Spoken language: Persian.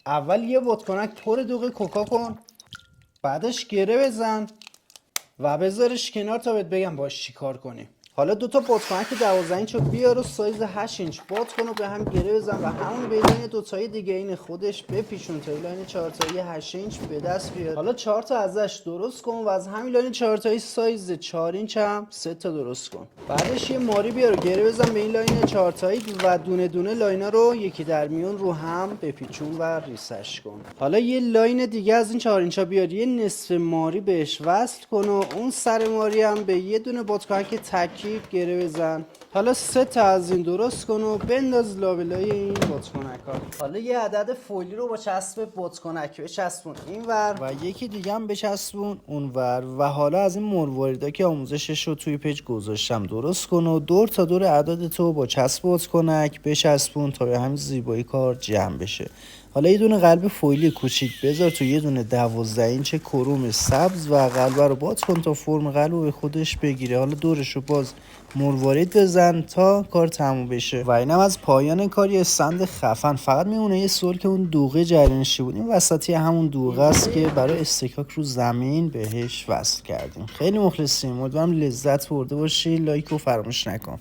اول یه بادکنک پر دوغ کوکا کن، بعدش گره بزن و بذارش کنار تا بهت بگم باش چی کار کنی. حالا دوتا بادکنک 12 اینچ رو بیار و سایز 8 اینچ باد کن و به هم گره بزن و همون بین دوتای دیگه این خودش بپیچون تا لاین 4 تایی 8 اینچ به دست بیاد. حالا 4 تا ازش درست کن و از همین لاین 4 تایی سایز 4 اینچ هم 3 تا درست کن. بعدش یه ماری بیار و گره بزن به این لاین 4 تایی و دونه دونه لاینا رو یکی در میون رو هم بپیچون و ریسش کن. حالا یه لاین دیگه از این 4 اینچا بیار یه نصف ماری بهش وصل کن و اون سر ماری هم به یه دونه بادکنک تکی گره بزن. حالا 3 تا از این درست کن و بنداز لابلای این بادکنک ها. حالا یه عدد فویلی رو با چسب بادکنک بچسبون اینور و یکی دیگه هم بچسبون اونور و حالا از این مرواریدا که آموزشش رو توی پیج گذاشتم درست کن و دور تا دور اعداد تو با چسب بادکنک بچسبون تا به همین زیبایی کار جمع بشه. حالا یه دونه قلب فویلی کوچیک بذار تو یه دونه 12 اینچ کروم سبز و قلب رو باز کن تا فرم قلب رو به خودش بگیره. حالا دورش رو باز مروارید بزن تا کار تموم بشه و اینم از پایان کار. یه استند خفن فقط میمونه یه سوال که اون دوغه جریانشی بود، این وسطی همون دوغه است که برای استکاک رو زمین بهش وصل کردیم. خیلی مخلصیم، امیدوارم لذت برده باشی. لایک رو فراموش نکن.